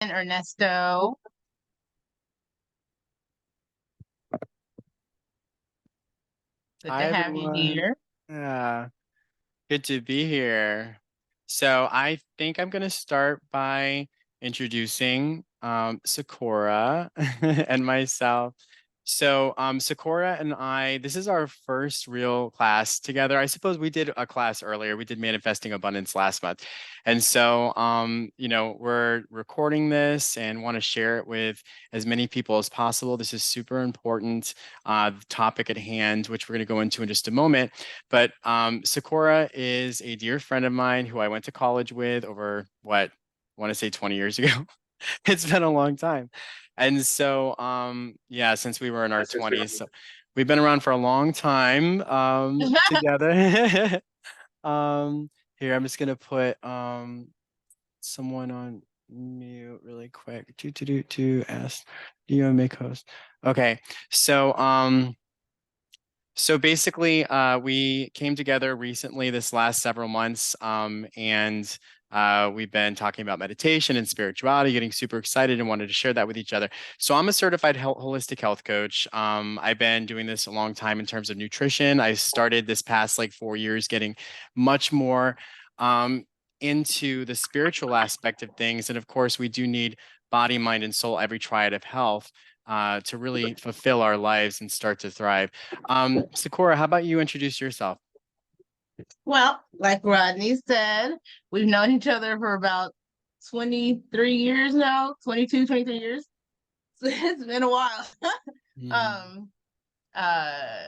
and Ernesto. Good to Hi, have you everyone. here. Yeah, good to be here. So I think I'm going to start by introducing Sakura and myself. So Sakura and I, this is our first real class together. I suppose we did a class earlier. We did Manifesting Abundance last month. And so we're recording this and want to share it with as many people as possible. This is super important, the topic at hand, which we're going to go into in just a moment. But Sakura is a dear friend of mine who I went to college with over what I want to say 20 years ago. It's been a long time. And so yeah, since we were in our 20s, so we've been around for a long time together. um Here, I'm just gonna put someone on mute really quick. To ask you make host. Okay. So basically, we came together recently this last several months, and we've been talking about meditation and spirituality, getting super excited and wanted to share that with each other. So I'm a certified holistic health coach. I've been doing this a long time in terms of nutrition. I started this past like 4 years getting much more into the spiritual aspect of things. And of course, we do need body, mind, and soul, every triad of health. To really fulfill our lives and start to thrive. Sakura, how about you introduce yourself? Well, like Rodney said, we've known each other for about 23 years now, 22, 23 years. So it's been a while. Mhm. um, uh,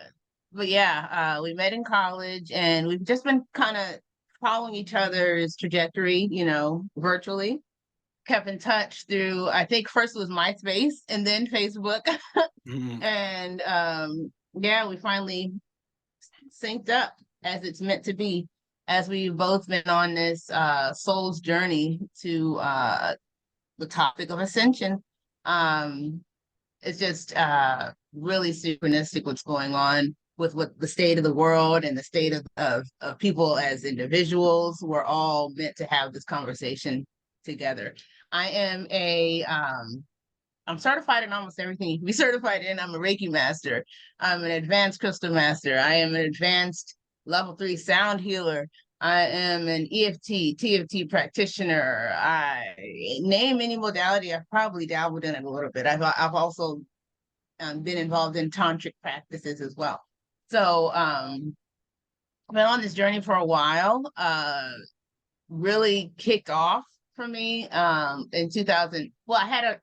but yeah, we met in college and we've just been kind of following each other's trajectory, virtually. Kept in touch through, I think first it was MySpace and then Facebook. Mhm. And yeah, we finally synced up as it's meant to be, as we've both been on this soul's journey to the topic of ascension. Um, it's just really synchronistic what's going on with what the state of the world and the state of people as individuals. We're all meant to have this conversation together. I am I'm certified in almost everything you can be certified in. I'm a Reiki master. I'm an advanced crystal master. I am an advanced level 3 sound healer. I am an EFT, TFT practitioner. I name any modality, I've probably dabbled in it a little bit. I've also been involved in tantric practices as well. So I've been on this journey for a while. Really kicked off for me in 2000. Well, I had a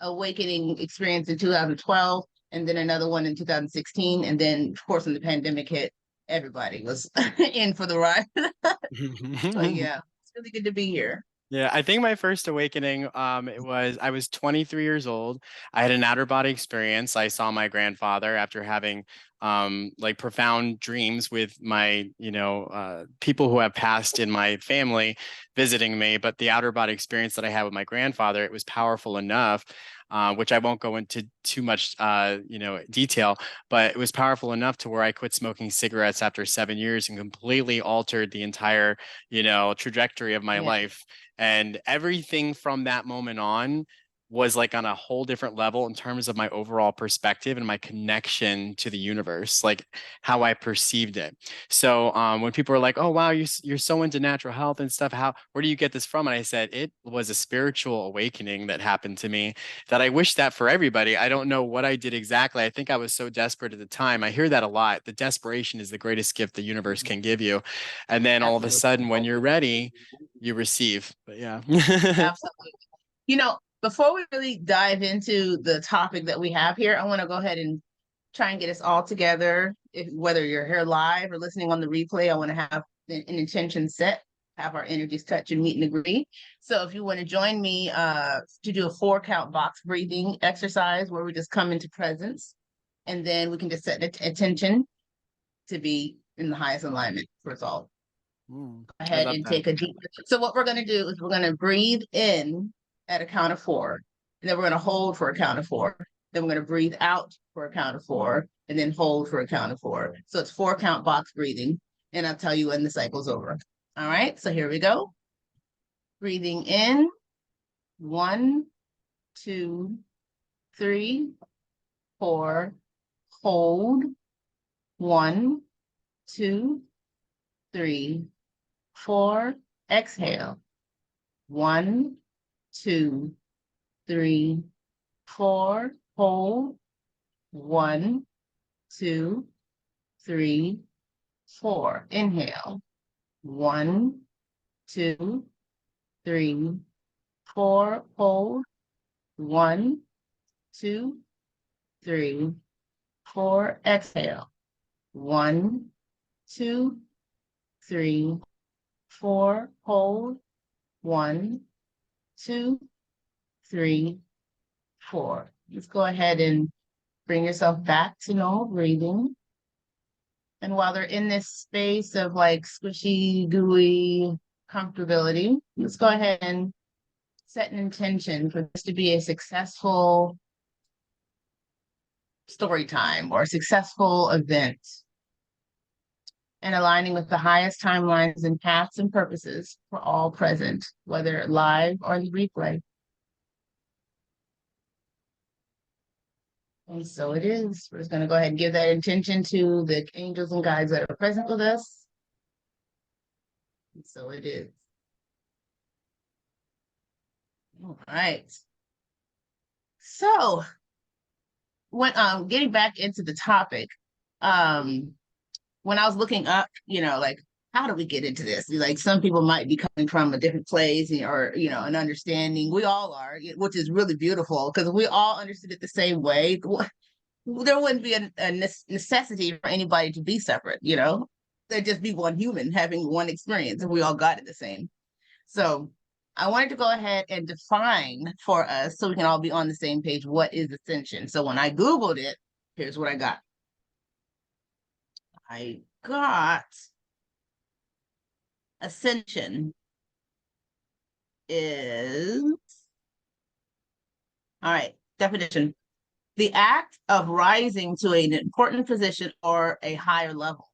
awakening experience in 2012 and then another one in 2016, and then of course when the pandemic hit, everybody was in for the ride. So yeah, it's really good to be here. Yeah, I think my first awakening, I was 23 years old. I had an outer body experience. I saw my grandfather after having like profound dreams with my, people who have passed in my family visiting me. But the outer body experience that I had with my grandfather, it was powerful enough, which I won't go into too much, detail, but it was powerful enough to where I quit smoking cigarettes after 7 years and completely altered the entire, trajectory of my Yeah. life. And everything from that moment on was like on a whole different level in terms of my overall perspective and my connection to the universe, like how I perceived it. So when people are like, "Oh wow, you're so into natural health and stuff, where do you get this from?" And I said it was a spiritual awakening that happened to me that I wish that for everybody. I don't know what I did exactly. I think I was so desperate at the time. I hear that a lot. The desperation is the greatest gift the universe can give you, and then all of a Absolutely. sudden, when you're ready, you receive. But yeah. Absolutely. Before we really dive into the topic that we have here, I want to go ahead and try and get us all together. If whether you're here live or listening on the replay, I want to have an intention set, have our energies touch and meet and agree. So if you want to join me to do a 4 count box breathing exercise where we just come into presence and then we can just set attention to be in the highest alignment for us all. Mm, Go I ahead love and that. take a deep. So what we're going to do is we're going to breathe in at a count of 4, and then we're going to hold for a count of 4. Then we're going to breathe out for a count of 4, and then hold for a count of 4. So it's 4 count box breathing, and I'll tell you when the cycle's over. All right, so here we go. Breathing in 1, 2, 3, 4, hold. 1, 2, 3, 4, exhale. 1, 2, 3, 4, hold. 1, 2, 3, 4, inhale. 1, 2, 3, 4, hold. 1, 2, 3, 4, exhale. 1, 2, 3, 4, hold. 1, 2, 3, 4. Let's go ahead and bring yourself back to normal breathing. And while they're in this space of like squishy, gooey comfortability, let's go ahead and set an intention for this to be a successful story time or a successful event, and aligning with the highest timelines and paths and purposes for all present, whether live or in the replay. And so it is. We're just going to go ahead and give that intention to the angels and guides that are present with us. And so it is. All right. So when getting back into the topic, when I was looking up, like how do we get into this? Like some people might be coming from a different place or, an understanding. We all are, which is really beautiful because we all understood it the same way. There wouldn't be a necessity for anybody to be separate, There'd just be one human having one experience and we all got it the same. So I wanted to go ahead and define for us so we can all be on the same page what is ascension. So when I Googled it, here's what I got. I got ascension is, all right, definition. The act of rising to an important position or a higher level.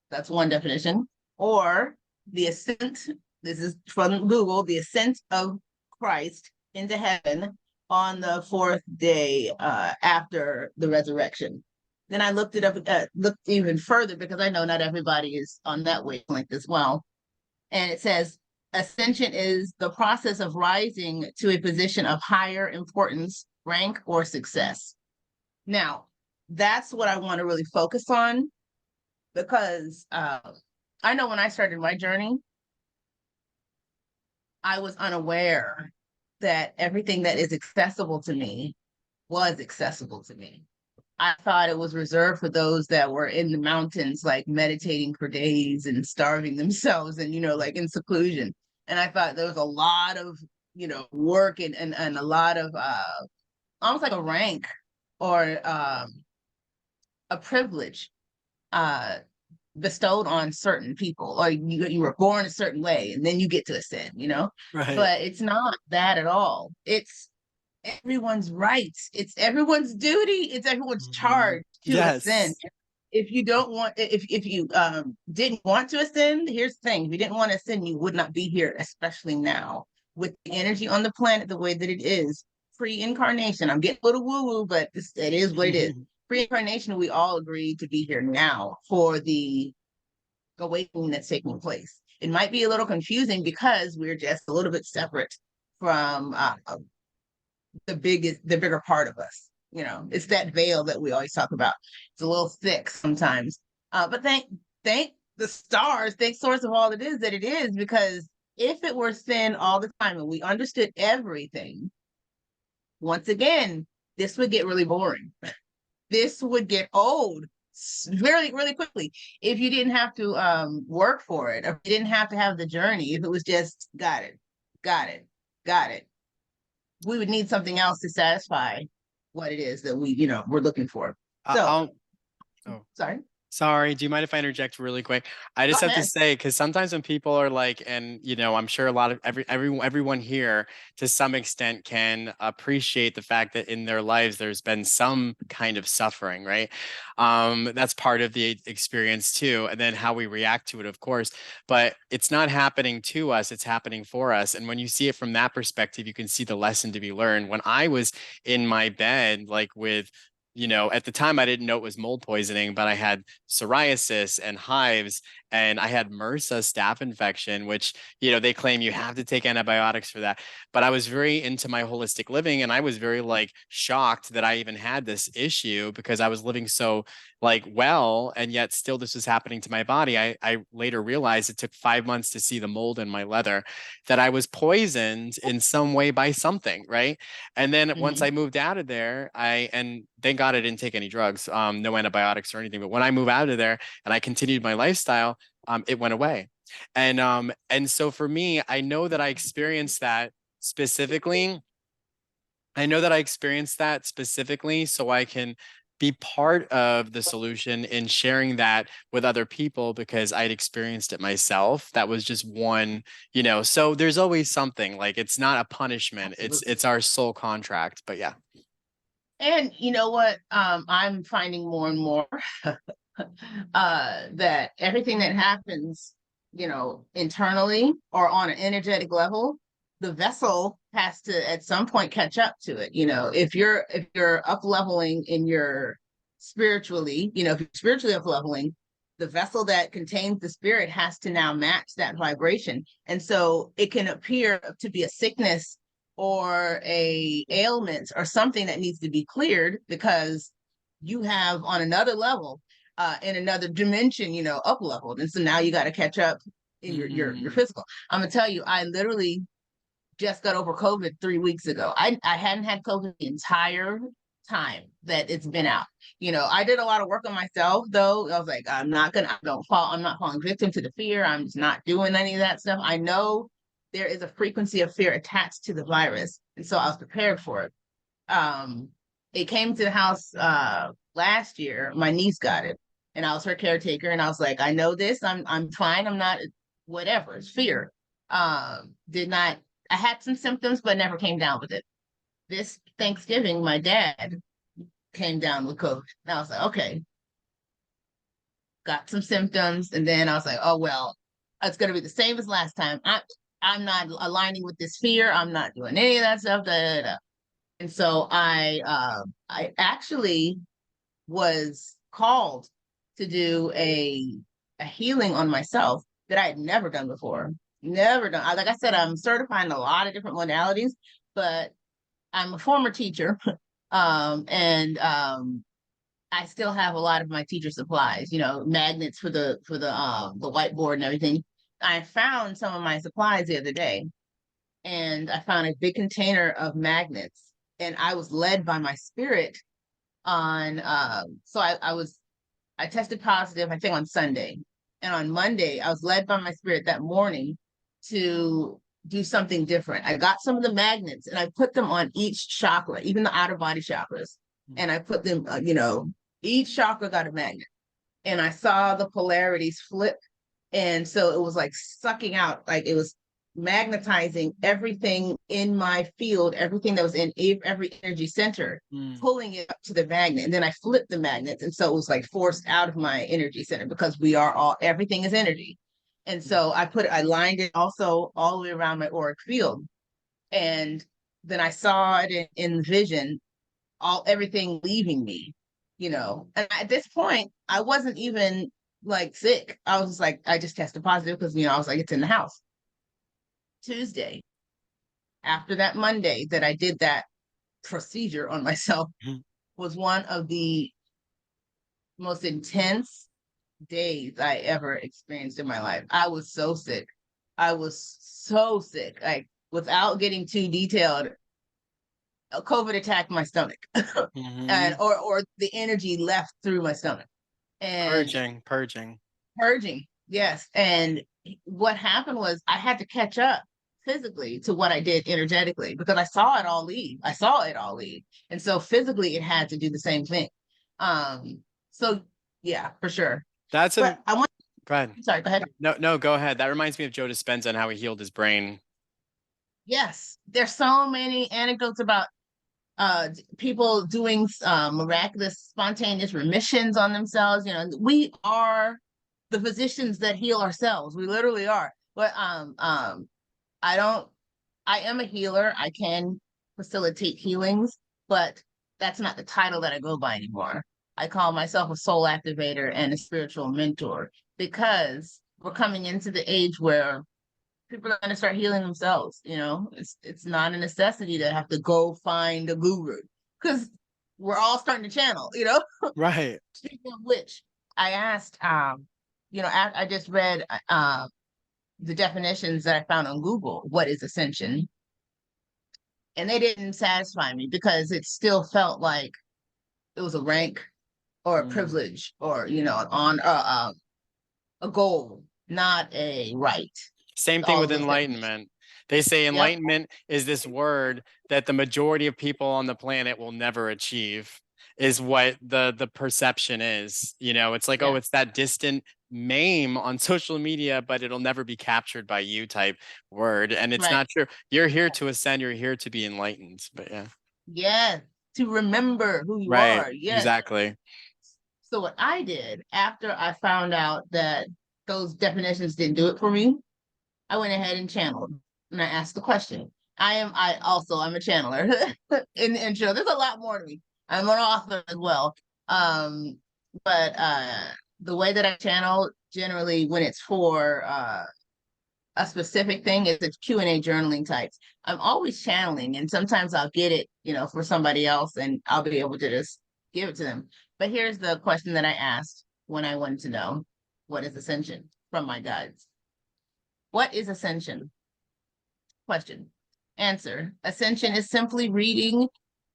That's one definition. Or the ascent, this is from Google, the ascent of Christ into heaven on the fourth day after the resurrection. Then I looked it up, looked even further because I know not everybody is on that wavelength as well. And it says, ascension is the process of rising to a position of higher importance, rank, or success. Now, that's what I want to really focus on because I know when I started my journey, I was unaware that everything that is accessible to me was accessible to me. I thought it was reserved for those that were in the mountains, like meditating for days and starving themselves and, like in seclusion. And I thought there was a lot of, work and a lot of almost like a rank or a privilege bestowed on certain people, or you were born a certain way and then you get to ascend, Right. But it's not that at all. It's everyone's rights. It's everyone's duty. It's everyone's charge to ascend. If you don't want, if you didn't want to ascend, here's the thing: if you didn't want to ascend, you would not be here, especially now with the energy on the planet the way that it is pre-incarnation. I'm getting a little woo-woo, but it is what it is. Pre-incarnation, we all agreed to be here now for the awakening that's taking place. It might be a little confusing because we're just a little bit separate from the bigger part of us. It's that veil that we always talk about. It's a little thick sometimes. But thank the stars, thank source of all it is that it is, because if it were thin all the time and we understood everything, once again, this would get really boring. This would get old really, really quickly if you didn't have to work for it, or if you didn't have to have the journey, if it was just got it. We would need something else to satisfy what it is that we're looking for. So, Oh, sorry. Sorry, do you mind if I interject really quick? I Go just have to ahead. say, because sometimes when people are like, and I'm sure a lot of everyone here to some extent can appreciate the fact that in their lives there's been some kind of suffering, right? That's part of the experience too, and then how we react to it, of course. But it's not happening to us; it's happening for us. And when you see it from that perspective, you can see the lesson to be learned. When I was in my bed, like with at the time I didn't know it was mold poisoning, but I had psoriasis and hives, and I had MRSA staph infection, which, they claim you have to take antibiotics for that. But I was very into my holistic living, and I was very like shocked that I even had this issue because I was living so like well, and yet still this was happening to my body. I later realized it took 5 months to see the mold in my leather, that I was poisoned in some way by something, right? And then once Mhm. I moved out of there, and thank God I didn't take any drugs, no antibiotics or anything. But when I moved out of there and I continued my lifestyle, it went away. And so for me, I know that I experienced that specifically. I know that I experienced that specifically so I can be part of the solution in sharing that with other people because I'd experienced it myself. That was just one, so there's always something, like it's not a punishment. Absolutely. It's our soul contract. But yeah. And you know what? I'm finding more and more that everything that happens, internally or on an energetic level, the vessel has to at some point catch up to it. If you're up leveling in your spiritually, if you're spiritually up leveling, the vessel that contains the spirit has to now match that vibration. And so it can appear to be a sickness or a ailment or something that needs to be cleared because you have on another level, in another dimension, up leveled. And so now you got to catch up in your Mhm. physical. I'm gonna tell you, I literally just got over COVID 3 weeks ago. I hadn't had COVID the entire time that it's been out. I did a lot of work on myself though. I was like, I'm not falling victim to the fear. I'm just not doing any of that stuff. I know there is a frequency of fear attached to the virus. And so I was prepared for it. Um, it came to the house last year. My niece got it, and I was her caretaker. And I was like, I know this. I'm fine. I'm not whatever. It's fear. Did not. I had some symptoms, but never came down with it. This Thanksgiving, my dad came down with COVID. And I was like, okay, got some symptoms, and then I was like, oh well, it's gonna be the same as last time. I'm not aligning with this fear. I'm not doing any of that stuff. Da, da, da. And so I actually was called to do a healing on myself that I had never done before. Never done. Like I said, I'm certified in a lot of different modalities, but I'm a former teacher, and I still have a lot of my teacher supplies. Magnets for the whiteboard and everything. I found some of my supplies the other day, and I found a big container of magnets, and I was led by my spirit on so I tested positive, I think on Sunday. And on Monday, I was led by my spirit that morning to do something different. I got some of the magnets and I put them on each chakra, even the outer body chakras. And I put them, each chakra got a magnet. And I saw the polarities flip. And so it was like sucking out, like it was magnetizing everything in my field, everything that was in every energy center, Mm. pulling it up to the magnet. And then I flipped the magnets. And so it was like forced out of my energy center because everything is energy. And so I lined it also all the way around my auric field. And then I saw it in vision, everything leaving me, And at this point, I wasn't even like sick. I was like, I just tested positive because, I was like, it's in the house. Tuesday, after that Monday that I did that procedure on myself, Mhm. was one of the most intense days I ever experienced in my life. I was so sick. I was so sick. Like, without getting too detailed, COVID attacked my stomach, and Mhm. or the energy left through my stomach, and Purging, purging. purging. Yes, and what happened was I had to catch up physically to what I did energetically because I saw it all leave. I saw it all leave, and so physically it had to do the same thing. So Yeah, for sure. That's a But I want, go ahead. I'm sorry, go ahead. No, no, go ahead. That reminds me of Joe Dispenza and how he healed his brain. Yes, there's so many anecdotes about people doing miraculous spontaneous remissions on themselves. You know, we are the physicians that heal ourselves. We literally are. But I don't, I am a healer. I can facilitate healings, but that's not the title that I go by anymore. I call myself a soul activator and a spiritual mentor because we're coming into the age where people are going to start healing themselves. You know, it's not a necessity to have to go find a guru because we're all starting to channel. You know, Right. speaking of which, I asked, you know, I just read the definitions that I found on Google. What is ascension? And they didn't satisfy me because it still felt like it was a rank or a Mm. privilege or you know on a goal, not a right. Same thing All with of those definitions. enlightenment. They say Yep. enlightenment is this word that the majority of people on the planet will never achieve, is what the perception is. You know, it's like, oh, Yeah. it's that distant meme on social media, but it'll never be captured by you type word. And it's Right. not true. You're here to ascend, you're here to be enlightened. But yeah. Yes. To remember who you Right. are. Yes. Exactly. So what I did after I found out that those definitions didn't do it for me, I went ahead and channeled and I asked the question. I'm a channeler in the intro. There's a lot more to me. I'm an author as well. Um, but the way that I channel generally when it's for a specific thing is it's Q&A journaling types. I'm always channeling and sometimes I'll get it, you know, for somebody else and I'll be able to just give it to them. But here's the question that I asked when I wanted to know what is ascension from my guides. What is ascension? Question. Answer. Ascension is simply reading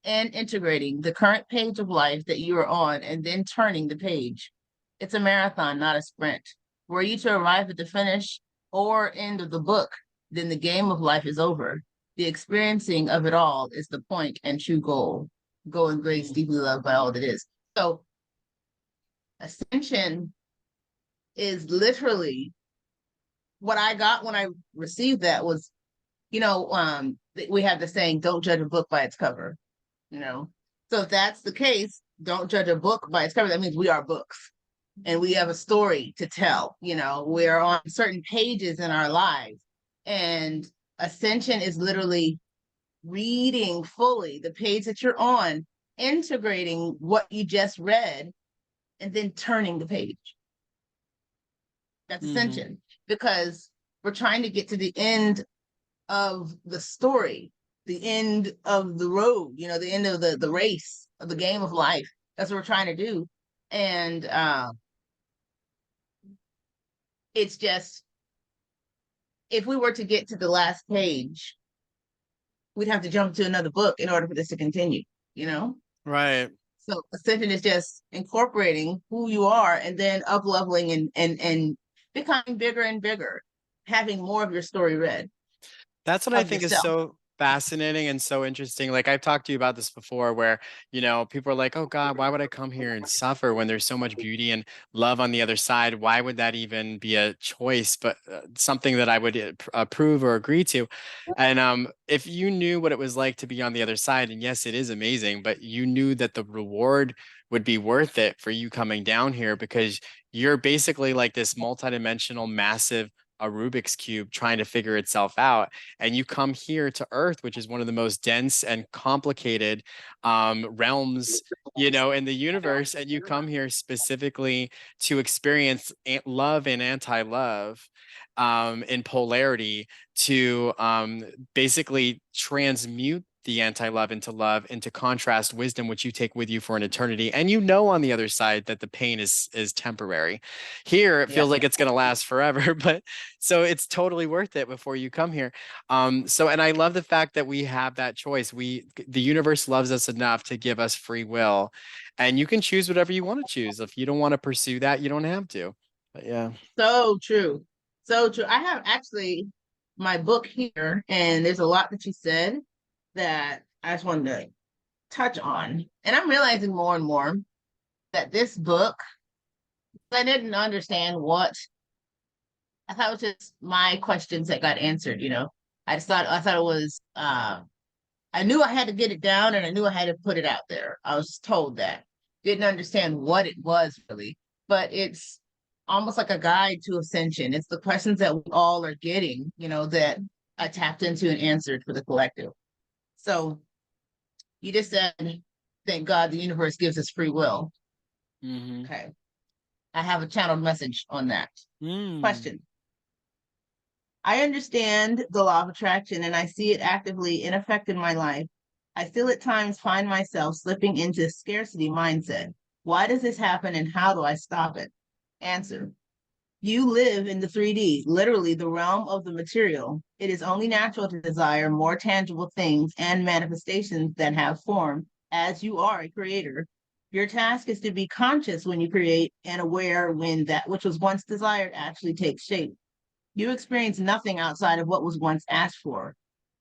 and integrating the current page of life that you are on and then turning the page. It's a marathon, not a sprint. Were you to arrive at the finish or end of the book, then the game of life is over. The experiencing of it all is the point and true goal. Go in grace, Mm. deeply loved by all that is. So, ascension is literally what I got when I received that was you know, we have the saying, don't judge a book by its cover, you know. So if that's the case, don't judge a book by its cover. That means we are books and we have a story to tell, you know, we're on certain pages in our lives. And ascension is literally reading fully the page that you're on, integrating what you just read, and then turning the page. That's Mm-hmm. ascension because we're trying to get to the end of the story, the end of the road, you know, the end of the race of the game of life. That's what we're trying to do. And it's just if we were to get to the last page, we'd have to jump to another book in order for this to continue, you know? Right. So ascension is just incorporating who you are and then up leveling and becoming bigger and bigger, having more of your story read That's what I of think is yourself. so fascinating and so interesting. Like I've talked to you about this before where, people are like, "Oh God, why would I come here and suffer when there's so much beauty and love on the other side? Why would that even be a choice, but something that I would approve or agree to?" And if you knew what it was like to be on the other side, and yes, it is amazing, but you knew that the reward would be worth it for you coming down here because you're basically like this multidimensional, massive a Rubik's cube trying to figure itself out, and you come here to Earth, which is one of the most dense and complicated realms, in the universe, and you come here specifically to experience love and anti-love in polarity to basically transmute the anti-love into love, into contrast wisdom, which you take with you for an eternity. And on the other side that the pain is temporary. Here it Yeah. feels like it's going to last forever, but so it's totally worth it before you come here. And I love the fact that we have that choice. The universe loves us enough to give us free will, and you can choose whatever you want to choose. If you don't want to pursue that, you don't have to. But yeah. So true. So true. I have actually my book here, and there's a lot that you said that I just wanted to touch on. And I'm realizing more and more that this book I didn't understand what I thought it was just my questions that got answered, you know. I thought it was I knew I had to get it down and I knew I had to put it out there. I was told that. Didn't understand what it was really, but it's almost like a guide to ascension. It's the questions that we all are getting, you know, that I tapped into and answered for the collective. So you just said, thank God the universe gives us free will. Mm-hmm. Okay. I have a channeled message on that. Mm. Question. I understand the law of attraction and I see it actively in effect in my life. I still at times find myself slipping into scarcity mindset. Why does this happen and how do I stop it? Answer. You live in the 3D, literally the realm of the material. It is only natural to desire more tangible things and manifestations that have form, as you are a creator. Your task is to be conscious when you create and aware when that which was once desired actually takes shape. You experience nothing outside of what was once asked for.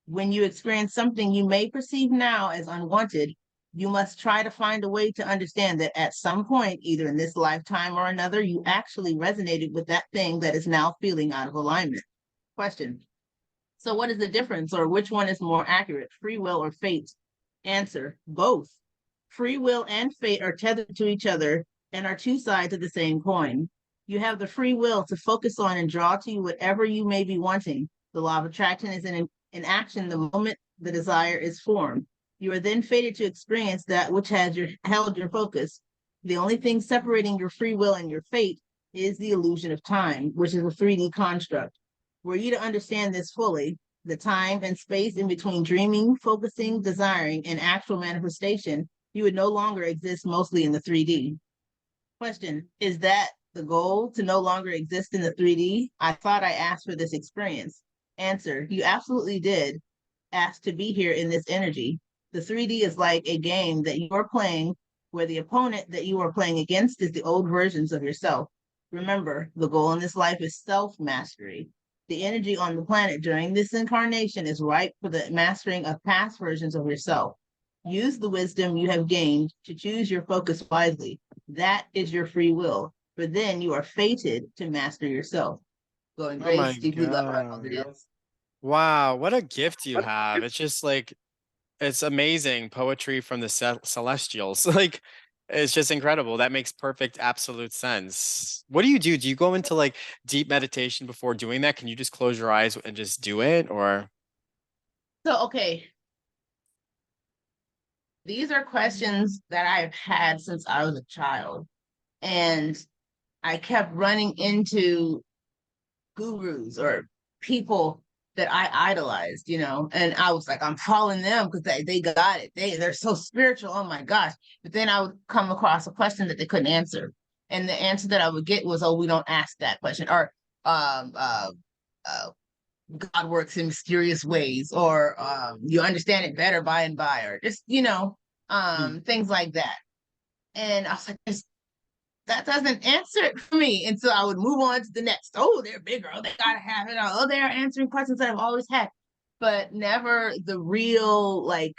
When you experience something you may perceive now as unwanted, you must try to find a way to understand that at some point, either in this lifetime or another, you actually resonated with that thing that is now feeling out of alignment. Question. So, what is the difference, or which one is more accurate, free will or fate? Answer. Both. Free will and fate are tethered to each other and are two sides of the same coin. You have the free will to focus on and draw to you whatever you may be wanting. The law of attraction is in action the moment the desire is formed. You are then fated to experience that which has held your focus. The only thing separating your free will and your fate is the illusion of time, which is a 3D construct. Were you to understand this fully, the time and space in between dreaming, focusing, desiring, and actual manifestation, you would no longer exist mostly in the 3D. Question. Is that the goal, to no longer exist in the 3D? I thought I asked for this experience. Answer. You absolutely did ask to be here in this energy. The 3D is like a game that you are playing where the opponent that you are playing against is the old versions of yourself. Remember, the goal in this life is self mastery. The energy on the planet during this incarnation is ripe for the mastering of past versions of yourself. Use the wisdom you have gained to choose your focus wisely. That is your free will. For then you are fated to master yourself. Going Oh my grace, deeply love her as it God. is. Wow, what a gift you have. It's just like it's amazing poetry from the celestials. Like it's just incredible. That makes perfect absolute sense. What do you do? Do you go into like deep meditation before doing that? Can you just close your eyes and just do it or So, okay, these are questions that I've had since I was a child. And I kept running into gurus or people that I idolized, you know, and I was like, I'm following them because they got it. They're so spiritual. Oh my gosh. But then I would come across a question that they couldn't answer. And the answer that I would get was, oh, we don't ask that question. Or um uh, uh God works in mysterious ways, or you understand it better by and by, or just, you know, Hmm. things like that. And I was like, that doesn't answer it for me. And so I would move on to the next. Oh, they're bigger. Oh, they gotta have it. Oh, they're answering questions that I've always had, but never the real, like,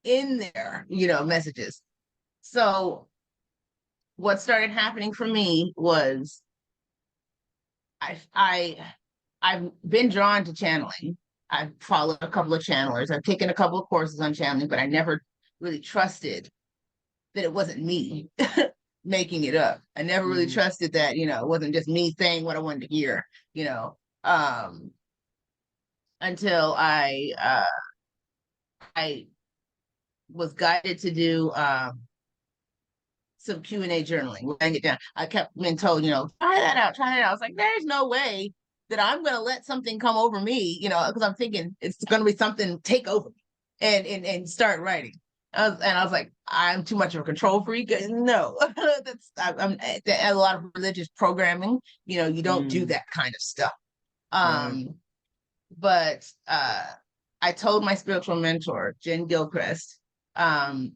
in there, you know, messages. So what started happening for me was I I I've been drawn to channeling. I've followed a couple of channelers. I've taken a couple of courses on channeling, but I never really trusted that it wasn't me making it up. I never really Hmm. trusted that, you know, it wasn't just me saying what I wanted to hear, you know, until I was guided to do some Q&A journaling, writing it down. I kept being told, you know, try that out, try that out. I was like, there's no way that I'm going to let something come over me, you know, because I'm thinking it's going to be something take over me and start writing. And I was like, I'm too much of a control freak. No, I'm a lot of religious programming. You know, you don't do Hmm. that kind of stuff. Right. Um, but I told my spiritual mentor, Jen Gilchrist, that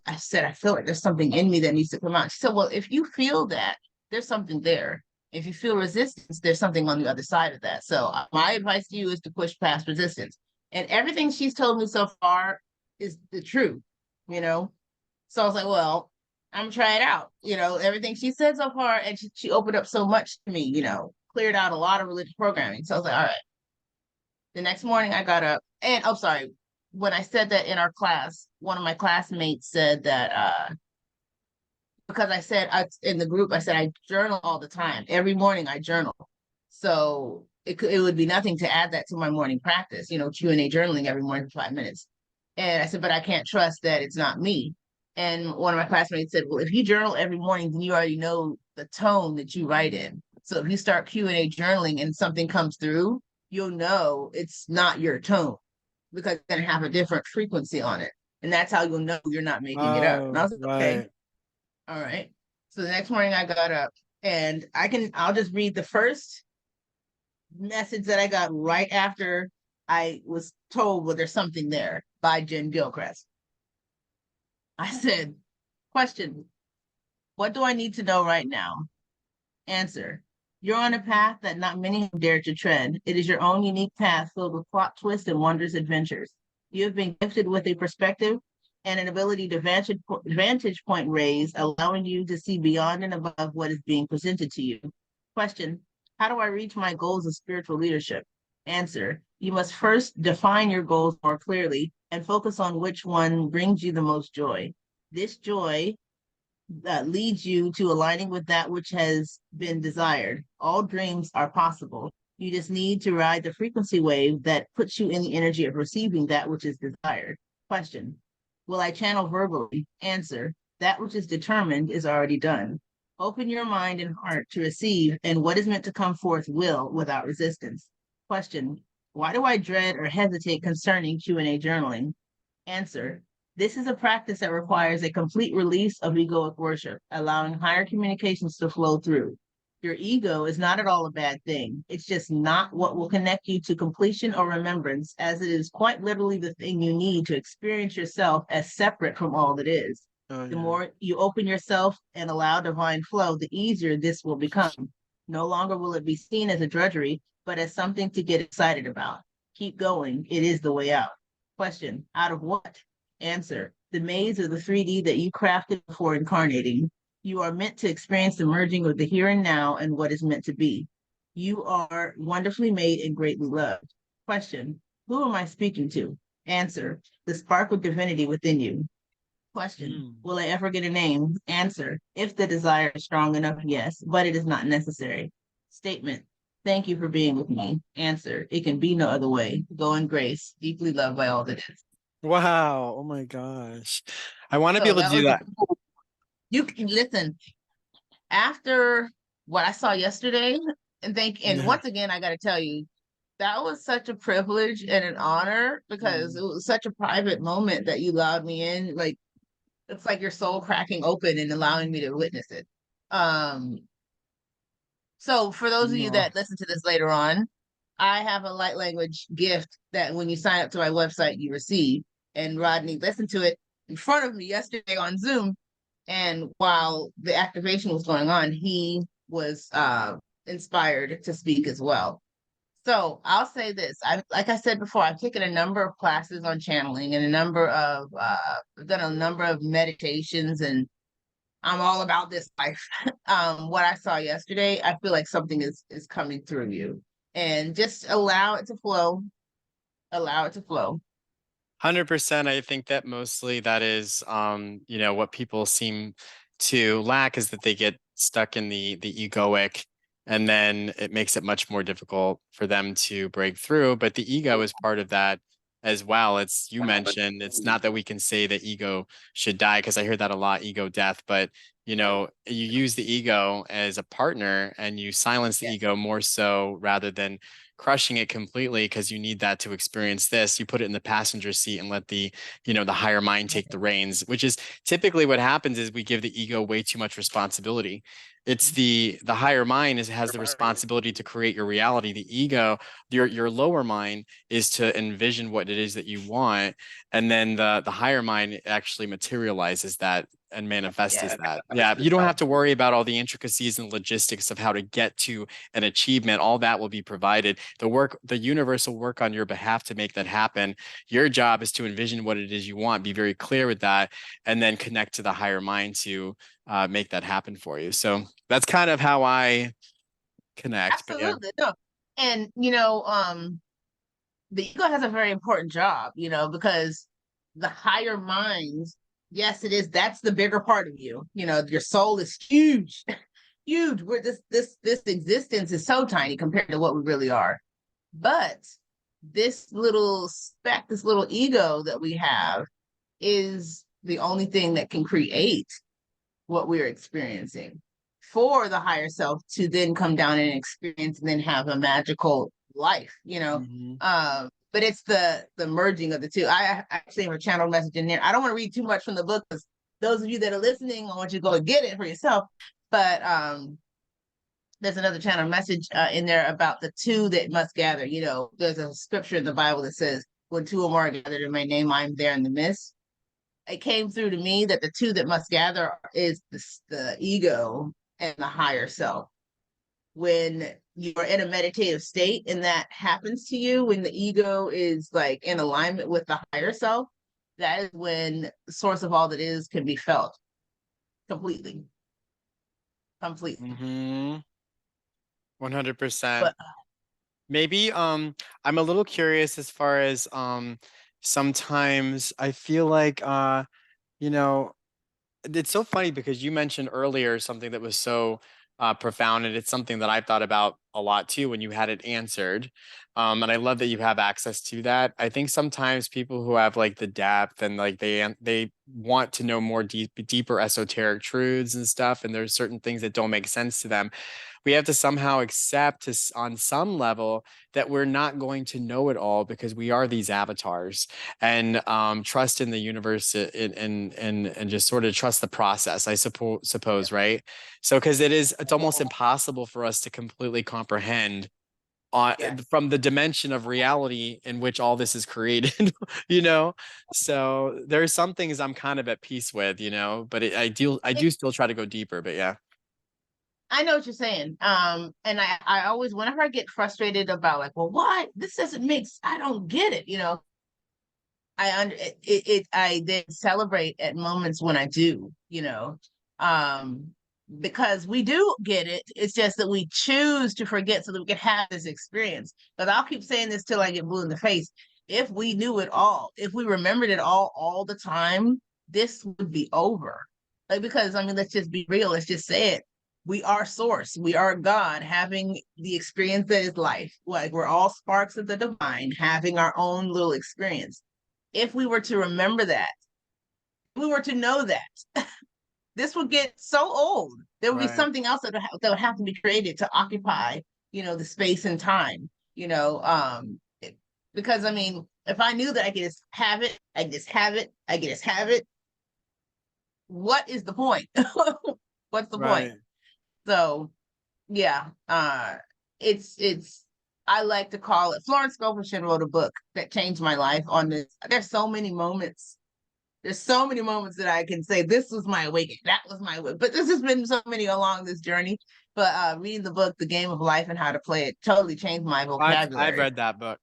I said, I feel like there's something in me that needs to come out. She said, well, if you feel that, there's something there. If you feel resistance, there's something on the other side of that. So my advice to you is to push past resistance. And everything she's told me so far is the truth, you know? So I was like, well, I'm gonna try it out. Everything she said so far, and she opened up so much to me. Cleared out a lot of religious programming. So I was like, all right. The next morning, I got up, and oh, sorry. When I said that in our class, one of my classmates said that because I said in the group, I said I journal all the time. Every morning, I journal. So it would be nothing to add that to my morning practice. Q&A journaling every morning for 5 minutes. And I said, but I can't trust that it's not me. And one of my classmates said, well, if you journal every morning, then you already know the tone that you write in. So if you start Q&A journaling and something comes through, you'll know it's not your tone because it's going to have a different frequency on it. And that's how you'll know you're not making it up. And I Oh, was like, okay, right. all right. So the next morning I got up and I'll just read the first message that I got right after I was told, well, there's something there by Jen Gilchrist. I said, question, what do I need to know right now? Answer, you're on a path that not many have dared to tread. It is your own unique path filled with plot twists and wondrous adventures. You have been gifted with a perspective and an ability to vantage point raise, allowing you to see beyond and above what is being presented to you. Question, how do I reach my goals of spiritual leadership? Answer, you must first define your goals more clearly and focus on which one brings you the most joy. This joy leads you to aligning with that which has been desired. All dreams are possible. You just need to ride the frequency wave that puts you in the energy of receiving that which is desired. Question, will I channel verbally? Answer, that which is determined is already done. Open your mind and heart to receive, and what is meant to come forth will without resistance. Question, why do I dread or hesitate concerning Q&A journaling? Answer, this is a practice that requires a complete release of egoic worship, allowing higher communications to flow through. Your ego is not at all a bad thing. It's just not what will connect you to completion or remembrance, as it is quite literally the thing you need to experience yourself as separate from all that is. Oh, The yeah. more you open yourself and allow divine flow, the easier this will become. No longer will it be seen as a drudgery, but as something to get excited about. Keep going. It is the way out. Question, out of what? Answer, the maze of the 3D that you crafted before incarnating. You are meant to experience the merging of the here and now and what is meant to be. You are wonderfully made and greatly loved. Question, who am I speaking to? Answer, the spark of divinity within you. Question, Mm. will I ever get a name? Answer, if the desire is strong enough, yes, but it is not necessary. Statement, thank you for being with me. Answer, it can be no other way. Go in grace, deeply loved by all that is. Wow. Oh my gosh. I want to be So able to that do was that. you can listen after what I saw yesterday, and Yeah. once again I got to tell you that was such a privilege and an honor because Mm. it was such a private moment that you allowed me in. Like it's like your soul cracking open and allowing me to witness it. Um, so for those of you No. that listen to this later on, I have a light language gift that when you sign up to my website, you receive. And Rodney listened to it in front of me yesterday on Zoom. And while the activation was going on, he was inspired to speak as well. So I'll say this: like I said before, I've taken a number of classes on channeling and I've done a number of meditations, and I'm all about this life. What I saw yesterday, I feel like something is coming through you, and just allow it to flow. Allow it to flow. 100%. I think that mostly that is, what people seem to lack is that they get stuck in the egoic, and then it makes it much more difficult for them to break through. But the ego is part of that as well. It's you mentioned, it's not that we can say that ego should die, because I hear that a lot, ego death, but you use the ego as a partner and you silence the Yes. ego more so rather than crushing it completely because you need that to experience this. You put it in the passenger seat and let the higher mind take the reins, which is typically what happens is we give the ego way too much responsibility. It's the higher mind has the responsibility to create your reality. The ego, your lower mind, is to envision what it is that you want, and then the higher mind actually materializes that and manifest as Yeah. that. Yeah, you don't have to worry about all the intricacies and logistics of how to get to an achievement. All that will be provided. The universe will work on your behalf to make that happen. Your job is to envision what it is you want, be very clear with that, and then connect to the higher mind to make that happen for you. So that's kind of how I connect. But yeah. Absolutely. No. And the ego has a very important job, because the higher minds, yes, it is. That's the bigger part of you. Your soul is huge, huge. Where this existence is so tiny compared to what we really are. But this little speck, this little ego that we have, is the only thing that can create what we're experiencing for the higher self to then come down and experience and then have a magical life. Mm-hmm. But it's the merging of the two. I actually have a channel message in there. I don't want to read too much from the book because those of you that are listening, I want you to go and get it for yourself. But there's another channel message in there about the two that must gather. There's a scripture in the Bible that says, when two or more are gathered in my name, I'm there in the midst. It came through to me that the two that must gather is the ego and the higher self. When you're in a meditative state and that happens to you, when the ego is like in alignment with the higher self, that is when the source of all that is can be felt completely. Completely. Mm-hmm. 100%. But Maybe I'm a little curious as far as sometimes I feel like you know it's so funny because you mentioned earlier something that was so profound, and it's something that I've thought about a lot too when you had it answered. And I love that you have access to that. I think sometimes people who have like the depth and like they want to know more deeper esoteric truths and stuff, and there's certain things that don't make sense to them. We have to somehow accept on some level that we're not going to know it all because we are these avatars, and trust in the universe and just sort of trust the process, I suppose, right? So because it's almost impossible for us to completely comprehend yes, from the dimension of reality in which all this is created, you know. So there's some things I'm kind of at peace with, but I do still try to go deeper, but yeah. I know what you're saying. And I always, whenever I get frustrated about like, well, why this doesn't make, I don't get it. I then celebrate at moments when I do, um, because we do get it. It's just that we choose to forget so that we can have this experience. But I'll keep saying this till I get blue in the face. If we knew it all, if we remembered it all the time, this would be over. Like, because I mean, let's just be real. Let's just say it. We are source. We are God having the experience that is life. Like, we're all sparks of the divine having our own little experience. If we were to remember that, we were to know that, this would get so old. There would be Right. something else that would have to be created to occupy, the space and time. You know, because I mean, if I knew that I could just have it, I could just have it, I could just have it. What is the point? What's the point? Right. So yeah, it's. I like to call it. Florence Scovel wrote a book that changed my life on this. There's so many moments. There's so many moments that I can say this was my awakening, that was my awakening. But this has been so many along this journey. But reading the book, The Game of Life and How to Play It, totally changed my I've vocabulary. read that book.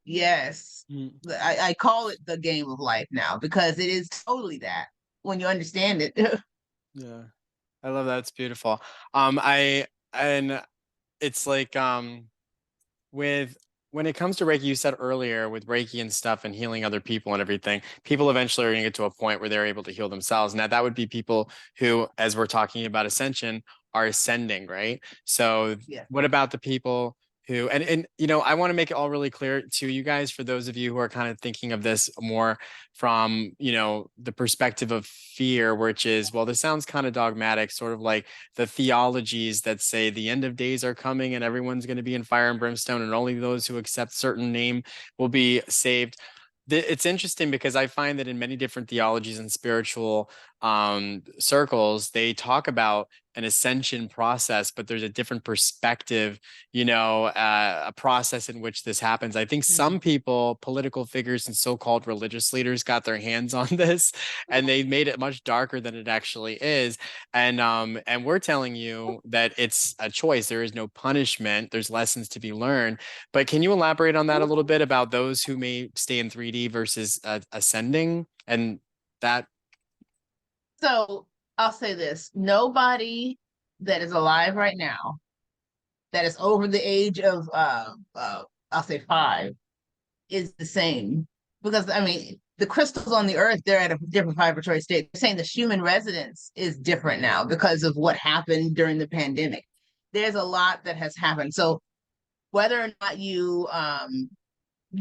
Yes, Mm. I call it the game of life now because it is totally that when you understand it. Yeah. I love that. It's beautiful. I and it's like with when it comes to Reiki, you said earlier with Reiki and stuff and healing other people and everything, people eventually are going to get to a point where they're able to heal themselves. Now, that would be people who, as we're talking about ascension, are ascending, right? So, Yeah. what about the people who, and I want to make it all really clear to you guys, for those of you who are kind of thinking of this more from, the perspective of fear, which is, well, this sounds kind of dogmatic, sort of like the theologies that say the end of days are coming and everyone's going to be in fire and brimstone and only those who accept certain name will be saved. It's interesting because I find that in many different theologies and spiritual circles, they talk about an ascension process, but there's a different perspective, a process in which this happens. I think some people, political figures and so-called religious leaders, got their hands on this and they made it much darker than it actually is. And we're telling you that it's a choice. There is no punishment. There's lessons to be learned. But can you elaborate on that a little bit about those who may stay in 3D versus ascending and that? So I'll say this: nobody that is alive right now that is over the age of I'll say 5 is the same, because I mean the crystals on the earth, they're at a different vibratory state. They're saying the human residence is different now because of what happened during the pandemic. There's a lot that has happened. So whether or not you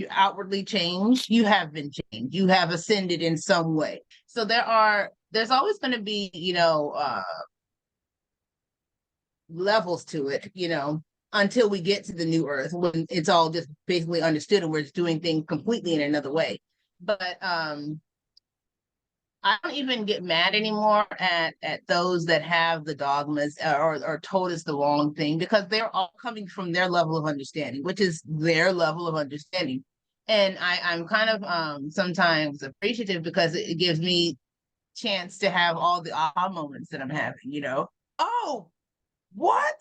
outwardly changed, you have been changed. You have ascended in some way. So there's always going to be, levels to it, until we get to the new earth, when it's all just basically understood and we're just doing things completely in another way. But I don't even get mad anymore at those that have the dogmas, or told us the wrong thing, because they're all coming from their level of understanding, which is their level of understanding. And I'm kind of sometimes appreciative, because it gives me chance to have all the aha moments that I'm having, Oh, what?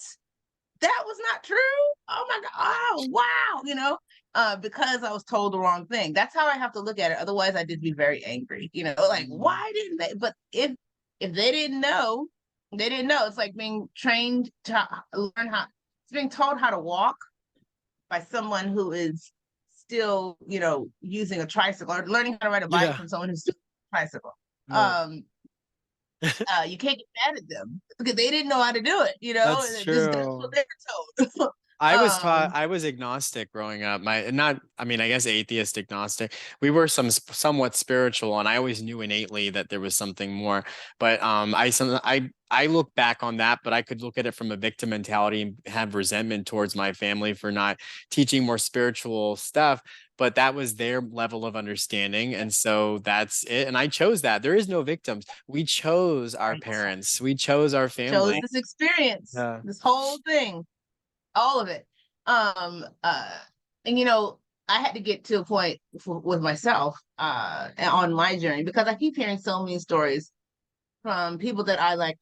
That was not true. Oh my God. Oh, wow. Because I was told the wrong thing. That's how I have to look at it. Otherwise, I'd just be very angry, like, why didn't they? But if they didn't know, they didn't know. It's like being trained to learn it's being told how to walk by someone who is still, using a tricycle, or learning how to ride a bike Yeah. from someone who's still a tricycle. Yeah. You can't get mad at them because they didn't know how to do it, That's that's what true. they were told. I was taught, um I was agnostic growing up. I mean, I guess atheist agnostic. We were somewhat spiritual, and I always knew innately that there was something more. But I look back on that, but I could look at it from a victim mentality and have resentment towards my family for not teaching more spiritual stuff. But that was their level of understanding, and so that's it. And I chose that. There is no victims. We chose our parents. We chose our chose family. this experience, Yeah. this whole thing, all of it. And I had to get to a point with myself on my journey, because I keep hearing so many stories from people that I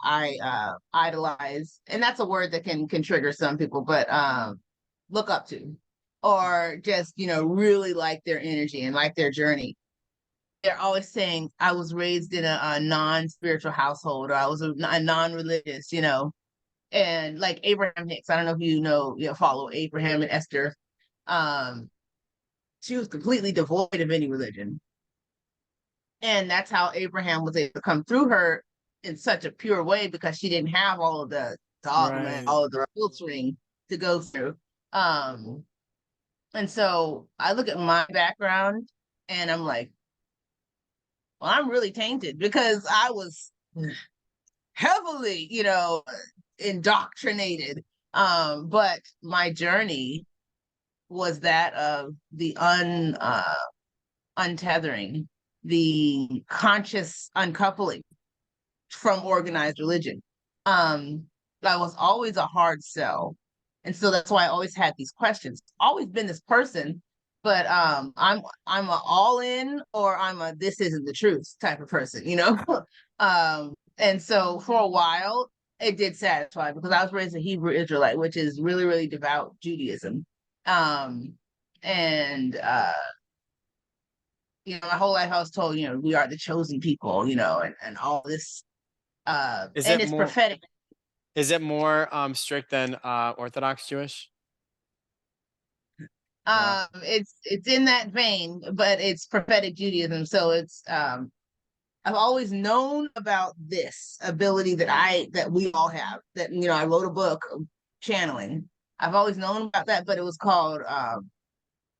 idolize, and that's a word that can trigger some people, but look up to, or just really like their energy and like their journey. They're always saying, I was raised in a non-spiritual household, or I was a non-religious, and like Abraham Hicks, I don't know if follow Abraham and Esther. Um, she was completely devoid of any religion, and that's how Abraham was able to come through her in such a pure way, because she didn't have all of the dogma, Right. all of the filtering to go through. Um, and so I look at my background and I'm like, well, I'm really tainted, because I was heavily, indoctrinated. But my journey was that of the untethering, the conscious uncoupling from organized religion. Um, I was always a hard sell. And so that's why I always had these questions. Always been this person, but I'm a all in, or I'm a this isn't the truth type of person. And so for a while it did satisfy, because I was raised a Hebrew Israelite, which is really, really devout Judaism. Um, and my whole life I was told, we are the chosen people, and all this, Is and it it's more prophetic. is it more strict than Orthodox Jewish? Wow. It's in that vein, but it's prophetic Judaism. So it's I've always known about this ability that we all have. That I wrote a book, channeling. I've always known about that, but it was called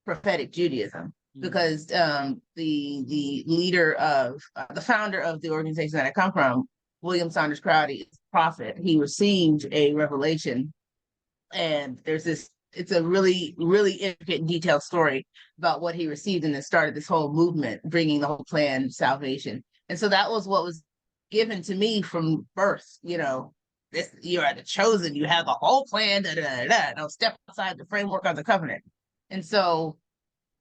prophetic Judaism, Mm. because the leader of the founder of the organization that I come from, William Saunders Crowdy, is a prophet. He received a revelation, and it's a really, really intricate and detailed story about what he received, and it started this whole movement, bringing the whole plan salvation. And so that was what was given to me from birth, this, you are the chosen, you have the whole plan, da, da, da, da. Don't step outside the framework of the covenant. And so,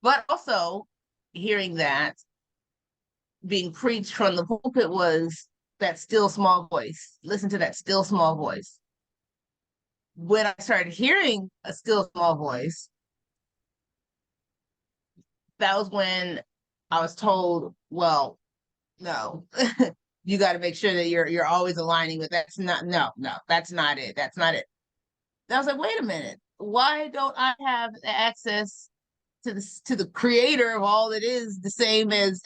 but also hearing that being preached from the pulpit was that still small voice. Listen to that still small voice. When I started hearing a still small voice, that was when I was told, well, no, you got to make sure that you're always aligning with that's not that's not it. That's not it. And I was like, wait a minute, why don't I have access to the creator of all that is the same as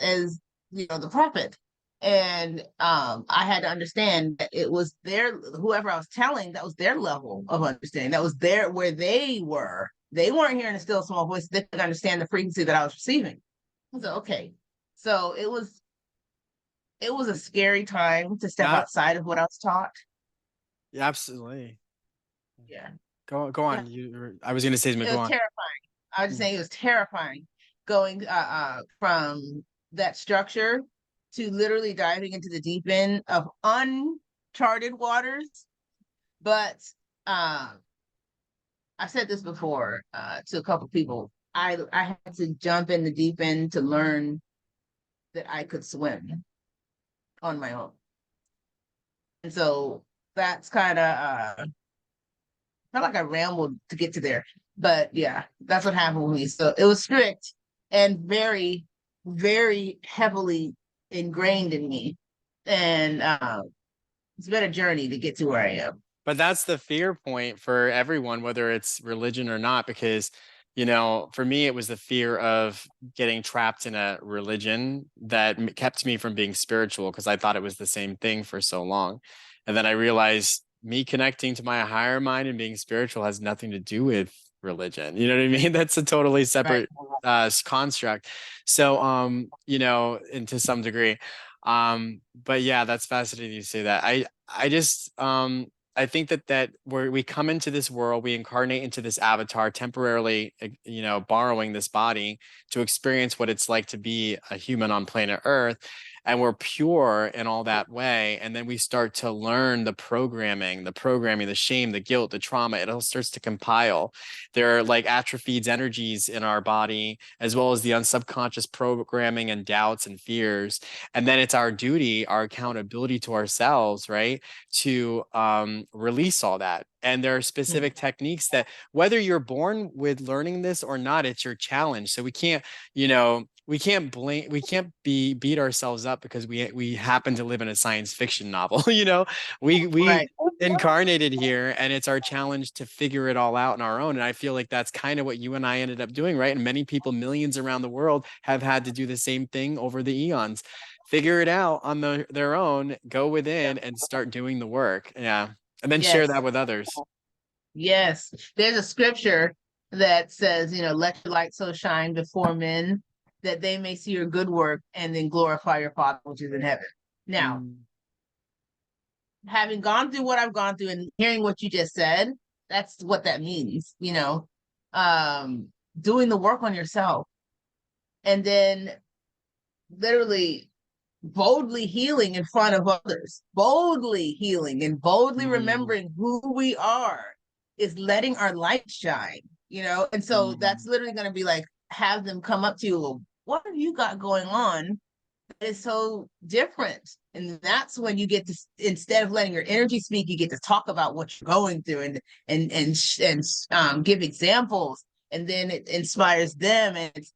the prophet? And I had to understand that it was their, whoever I was telling, that was their level of understanding. That was their, where they were. They weren't hearing a still small voice. They didn't understand the frequency that I was receiving. So okay, so it was a scary time to step Yeah, outside of what I was taught. absolutely. Yeah, Go yeah, on. I was gonna say, it go was on. terrifying. I was just Mm. saying it was terrifying going from that structure to literally diving into the deep end of uncharted waters. But uh, I've said this before to a couple people. I had to jump in the deep end to learn that I could swim on my own. And so that's kind of not like I rambled to get to there, but yeah, that's what happened with me. So it was strict and very, very heavily ingrained in me, and it's been a journey to get to where I am. But that's the fear point for everyone, whether it's religion or not, because, for me, it was the fear of getting trapped in a religion that kept me from being spiritual because I thought it was the same thing for so long. And then I realized me connecting to my higher mind and being spiritual has nothing to do with religion. You know what I mean? That's a totally Right. separate construct. So, and to some degree. But yeah, that's fascinating you say that. I just I think that where we come into this world, we incarnate into this avatar temporarily, borrowing this body to experience what it's like to be a human on planet Earth. And we're pure in all that way. And then we start to learn the shame, the guilt, the trauma. It all starts to compile. There are like atrophied energies in our body, as well as the unsubconscious programming and doubts and fears. And then it's our duty, our accountability to ourselves, right? To release all that. And there are specific techniques that, whether you're born with learning this or not, it's your challenge. So we can't beat ourselves up because we happen to live in a science fiction novel. We Right. incarnated here, and it's our challenge to figure it all out on our own. And I feel like that's kind of what you and I ended up doing, right? And many people, millions around the world, have had to do the same thing over the eons. Figure it out on their own, go within and start doing the work. Yeah. And then share Yes. that with others. Yes. There's a scripture that says, let your light so shine before men that they may see your good work and then glorify your Father which is in heaven. Now, Mm. having gone through what I've gone through and hearing what you just said, that's what that means, um, doing the work on yourself and then literally boldly healing in front of others, boldly healing and boldly Mm. remembering who we are is letting our light shine, And so that's Mm. literally going to be like, have them come up to you, well, what have you got going on that is so different? And that's when you get to, instead of letting your energy speak, you get to talk about what you're going through and give examples, and then it inspires them. And it's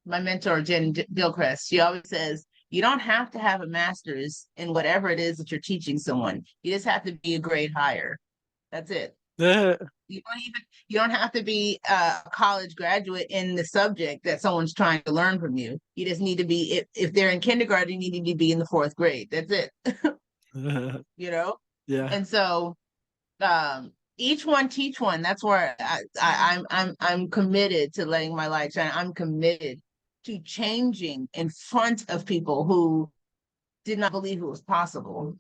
my mentor, Jen Gilchrist, she always says, you don't have to have a master's in whatever it is that you're teaching someone. You just have to be a grade higher. That's it. You don't have to be a college graduate in the subject that someone's trying to learn from you. You just need to be, if they're in kindergarten, you need to be in the fourth grade. That's it. you know? Yeah. And so each one teach one. That's where I'm committed to letting my light shine. I'm committed to changing in front of people who did not believe it was possible.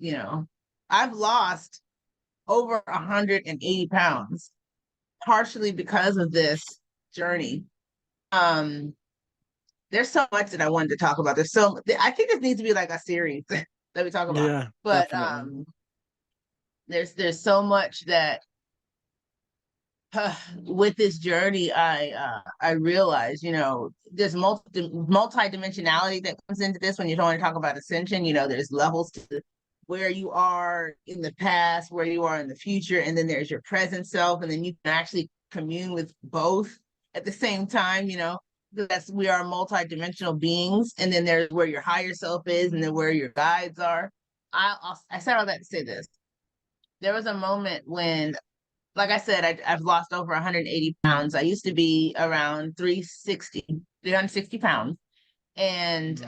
I've lost over 180 pounds, partially because of this journey. There's so much that I wanted to talk about. I think this needs to be like a series that we talk about. Yeah, But definitely. there's so much that with this journey, I realize, there's multi-dimensionality that comes into this when you're trying to talk about ascension. There's levels to where you are in the past, where you are in the future, and then there's your present self, and then you can actually commune with both at the same time. That's we are multi-dimensional beings, and then there's where your higher self is, and then where your guides are. I said all that to say this. There was a moment when, like I said, I've lost over 180 pounds. I used to be around 360 pounds. And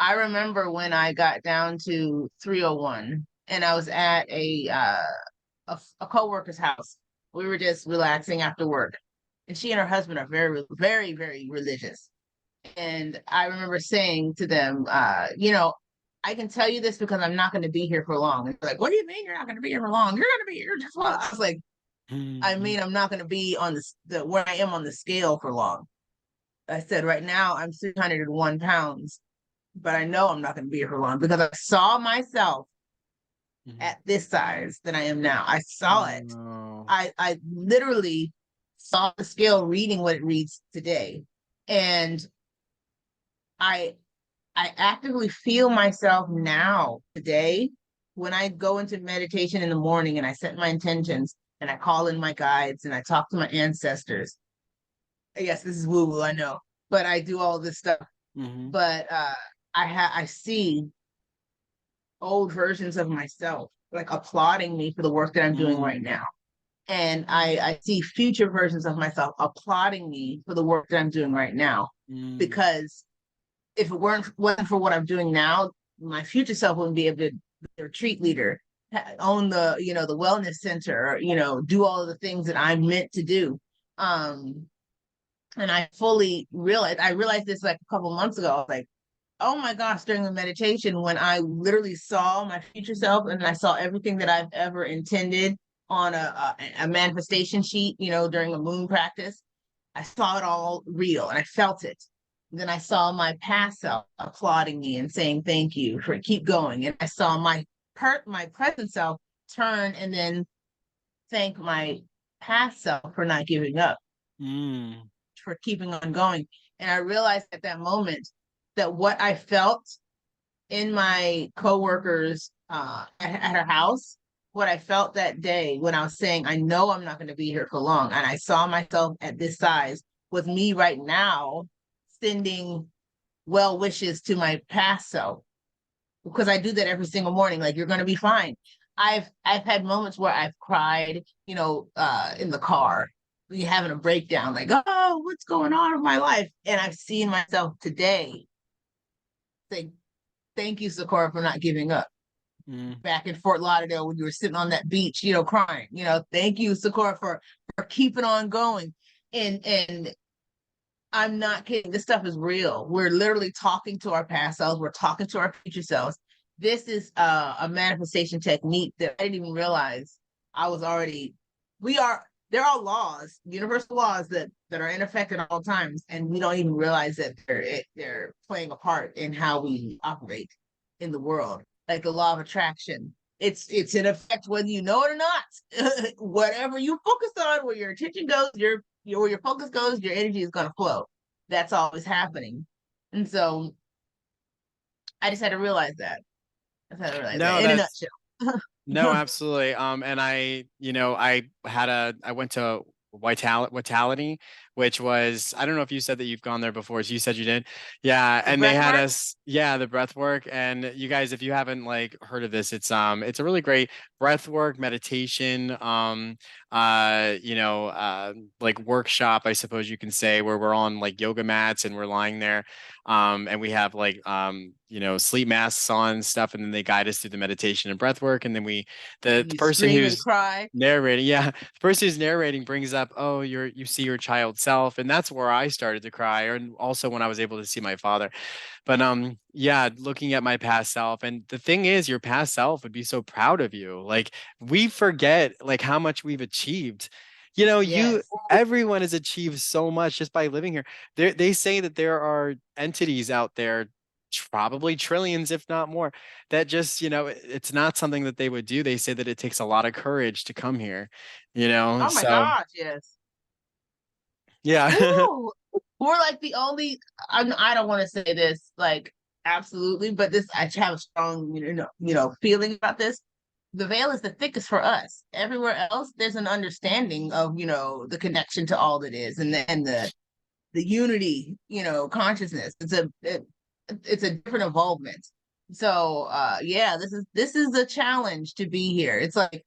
I remember when I got down to 301 and I was at a coworker's house. We were just relaxing after work. And she and her husband are very, very, very religious. And I remember saying to them, I can tell you this because I'm not going to be here for long. And they're like, what do you mean you're not going to be here for long? You're going to be here just well. I was like, I mean, I'm not going to be on the where I am on the scale for long. I said, right now I'm 301 pounds, but I know I'm not going to be here for long because I saw myself at this size that I am now. I saw it. I literally saw the scale reading what it reads today. And I actively feel myself now today when I go into meditation in the morning and I set my intentions and I call in my guides and I talk to my ancestors. Yes, this is woo woo, I know, but I do all this stuff. But I see old versions of myself like applauding me for the work that I'm doing right now. And I see future versions of myself applauding me for the work that I'm doing right now. Because if it wasn't for what I'm doing now, my future self wouldn't be able to be a retreat leader, own the wellness center, do all of the things that I'm meant to do. And I realized this like a couple months ago. I was like, oh my gosh, during the meditation, when I literally saw my future self and I saw everything that I've ever intended on a manifestation sheet, during a moon practice, I saw it all real and I felt it. Then I saw my past self applauding me and saying thank you for keep going. And I saw my present self turn and then thank my past self for not giving up, for keeping on going. And I realized at that moment that what I felt in my coworkers at her house, what I felt that day when I was saying, I know I'm not going to be here for long. And I saw myself at this size with me right now sending well wishes to my past self, because I do that every single morning. Like, you're going to be fine. I've had moments where I've cried, in the car, having a breakdown, like, oh, what's going on in my life? And I've seen myself today say, thank you, Sakura, for not giving up. Back in Fort Lauderdale when you were sitting on that beach, crying, thank you, Sakura, for keeping on going. And I'm not kidding. This stuff is real. We're literally talking to our past selves. We're talking to our future selves. This is a manifestation technique that I didn't even realize I was already. There are laws, universal laws that are in effect at all times, and we don't even realize that they're playing a part in how we operate in the world. Like the law of attraction, it's in effect whether you know it or not. Whatever you focus on, where your attention goes, where your focus goes, your energy is going to flow. That's always happening. And so I just had to realize that. I just had to realize that No, in a that's nutshell. no, absolutely. And I went to Vitality, which was, I don't know if you said that you've gone there before. So you said you did. Yeah. The And they breath had work. us, yeah, the breath work. And you guys, if you haven't like heard of this, it's a really great breath work meditation, like workshop, I suppose you can say, where we're on like yoga mats and we're lying there. And we have like, sleep masks on and stuff. And then they guide us through the meditation and breath work. And then the You person scream and who's cry. narrating, yeah, the person who's narrating brings up, oh, you see your child self, and that's where I started to cry, and also when I was able to see my father. But yeah, looking at my past self, and the thing is, your past self would be so proud of you. Like, we forget like how much we've achieved. You Yes. everyone has achieved so much just by living here. They say that there are entities out there probably trillions, if not more, that just, it's not something that they would do. They say that it takes a lot of courage to come here, Oh my so gosh, yes. yeah. Woo! We're like the only, I don't want to say this like absolutely, but this, I have a strong, feeling about this. The veil is the thickest for us. Everywhere else, there's an understanding of, the connection to all that is, and the unity, consciousness. It's a different involvement. So yeah, this is a challenge to be here. It's like,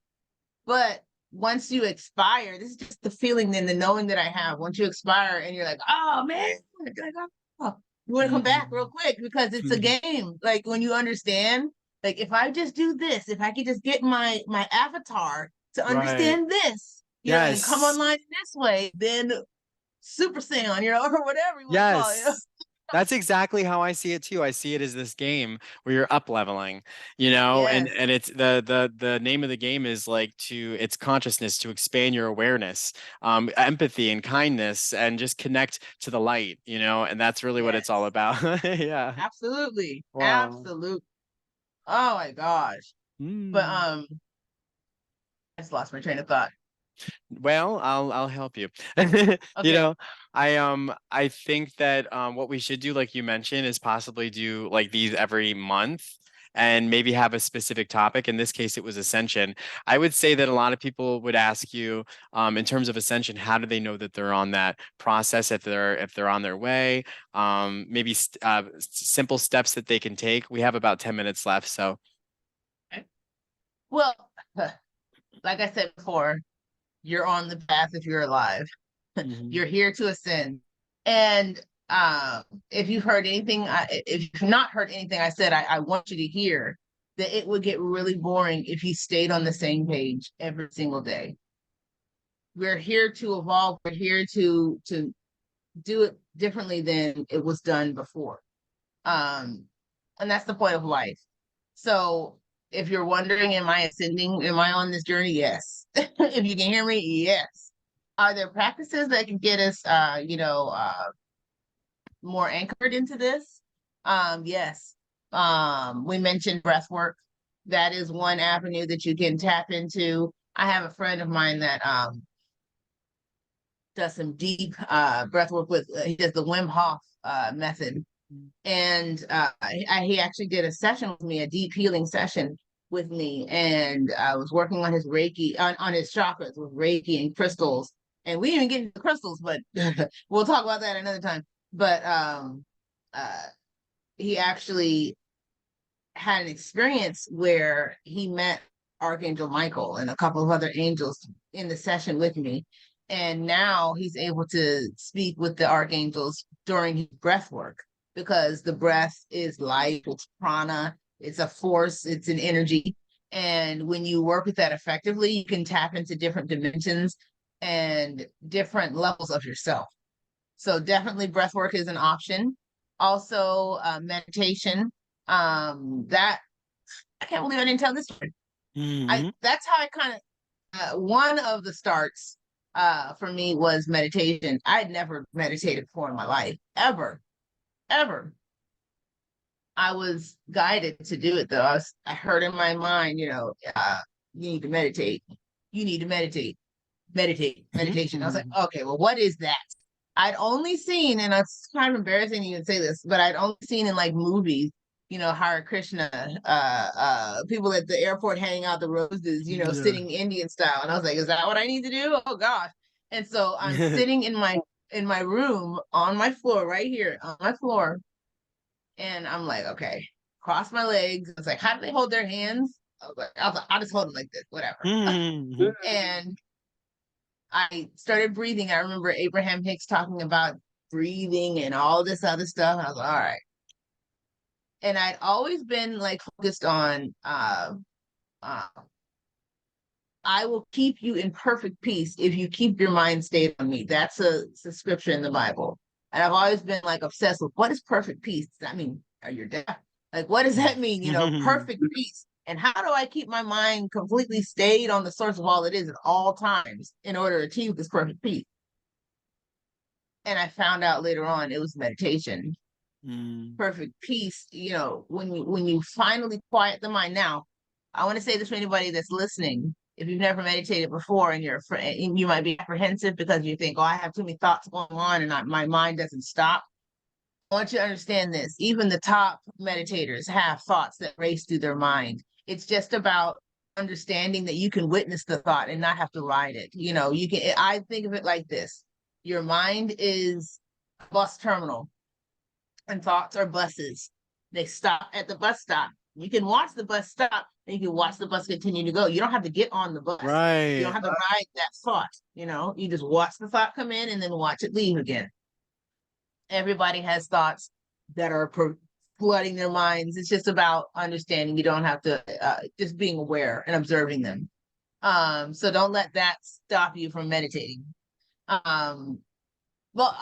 but once you expire, this is just the feeling and the knowing that I have. Once you expire and you're like, oh man, like, oh, you want to come back real Mhm. quick because it's a game. Like when you understand, like if I just do this, if I could just get my avatar to Right. understand this, and come Yes. online in this way, then Super Saiyan, or whatever you want to call it. Yes. That's exactly how I see it too. I see it as this game where you're up leveling, and Yes, and it's the name of the game is like to it's consciousness to expand your awareness, empathy and kindness, and just connect to the light, and that's really what it's all yes, about. Yeah. absolutely, Wow. absolutely. Oh my gosh. But Mm. I just lost my train of thought. Well, I'll help you. You Okay. know, I think that what we should do, like you mentioned, is possibly do like these every month and maybe have a specific topic. In this case, it was ascension. I would say that a lot of people would ask you, in terms of ascension, how do they know that they're on that process if they're on their way? Maybe simple steps that they can take. We have about 10 minutes left, so. Okay. Well, like I said before, you're on the path if you're alive. Mhm. You're here to ascend. And if you've heard anything, if you've not heard anything I said, I want you to hear that it would get really boring if you stayed on the same page every single day. We're here to evolve. We're here to do it differently than it was done before. Um, and that's the point of life. So if you're wondering, am I ascending? Am I on this journey? Yes. If you can hear me, yes. Are there practices that can get us, more anchored into this? Yes. We mentioned breath work. That is one avenue that you can tap into. I have a friend of mine that does some deep breath work with. He does the Wim Hof method, and he actually did a session with me, a deep healing session with me, and I was working on his Reiki, on his chakras with Reiki and crystals, and we didn't get into crystals, but we'll talk about that another time. But uh, he actually had an experience where he met Archangel Michael and a couple of other angels in the session with me. And now he's able to speak with the archangels during his breath work because the breath is life, it's prana, it's a force, it's an energy. And when you work with that effectively, you can tap into different dimensions and different levels of yourself. So definitely breath work is an option. Also, meditation. That I can't believe I didn't tell this story. I Mhm. That's how I kind of one of the starts for me was meditation. I'd never meditated before in my life, ever, ever. I was guided to do it though. I heard in my mind, you need to meditate. You need to meditate. Meditation. I was like, okay, well, what is that? I'd only seen, and it's kind of embarrassing to even say this, but I'd only seen in like movies, Hare Krishna, people at the airport handing out the roses, Yeah. sitting Indian style. And I was like, is that what I need to do? Oh gosh. And so I'm sitting in my room on my floor, right here on my floor, and I'm like, okay, cross my legs. It's like, how do they hold their hands? I'll just hold them like this, whatever. Mhm. And I started breathing. I remember Abraham Hicks talking about breathing and all this other stuff. I was like, all right. And I'd always been like focused on uh I will keep you in perfect peace if you keep your mind stayed on me. It's a scripture in the Bible. And I've always been like obsessed with what is perfect peace? Does that mean are you deaf? Like what does that mean? Perfect peace. And how do I keep my mind completely stayed on the source of all it is at all times in order to achieve this perfect peace? And I found out later on it was meditation. Mm. perfect peace, when you finally quiet the mind. Now, I want to say this for anybody that's listening. If you've never meditated before and and you might be apprehensive because you think, oh, I have too many thoughts going on and my mind doesn't stop. I want you to understand this. Even the top meditators have thoughts that race through their mind. It's just about understanding that you can witness the thought and not have to ride it. I think of it like this. Your mind is a bus terminal and thoughts are buses. They stop at the bus stop. You can watch the bus stop and you can watch the bus continue to go. You don't have to get on the bus. You don't Right. have to ride that thought. You just watch the thought come in and then watch it leave again. Everybody has thoughts that are flooding their minds. It's just about understanding. You don't have to just being aware and observing them. So don't let that stop you from meditating. Um, well,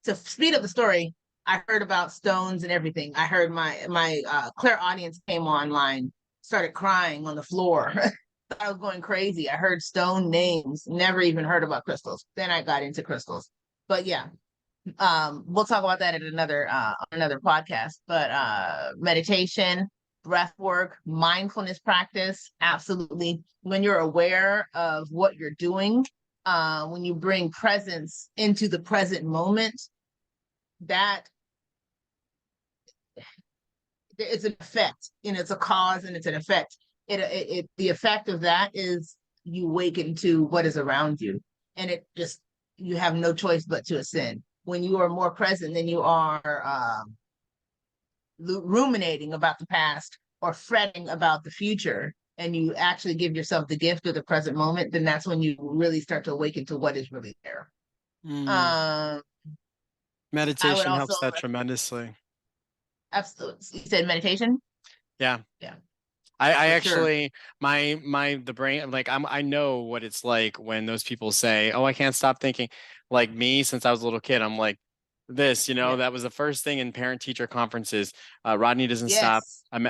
to speed up the story, I heard about stones and everything. I heard my clairaudience came online, started crying on the floor. I was going crazy. I heard stone names, never even heard about crystals. Then I got into crystals. But yeah, we'll talk about that at another podcast. But meditation, breath work, mindfulness practice, absolutely. When you're aware of what you're doing, when you bring presence into the present moment, that it's an effect, and it's a cause and it's an effect. The effect of that is you awaken to what is around you, and you have no choice but to ascend. When you are more present than you are ruminating about the past or fretting about the future, and you actually give yourself the gift of the present moment, then that's when you really start to awaken to what is really there. Mm. Um, I would Meditation also helps that tremendously. absolutely. You said meditation? Yeah. Yeah, I for sure. actually the brain, like I know what it's like when those people say, "Oh, I can't stop thinking." Like me, since I was a little kid, I'm like this, Yeah. that was the first thing in parent teacher conferences. Rodney doesn't stop. Yes. I'm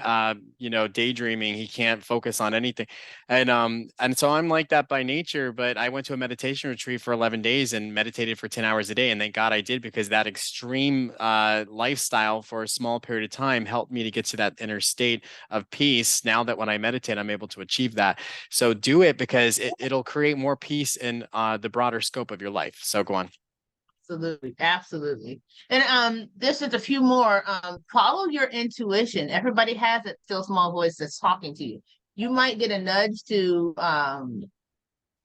daydreaming. He can't focus on anything. And so I'm like that by nature, but I went to a meditation retreat for 11 days and meditated for 10 hours a day. And thank God I did, because that extreme lifestyle for a small period of time helped me to get to that inner state of peace. Now that when I meditate, I'm able to achieve that. So do it, because it'll create more peace in the broader scope of your life. So go on. Absolutely, absolutely. And there's just a few more. Follow your intuition. Everybody has that still small voice that's talking to you. You might get a nudge to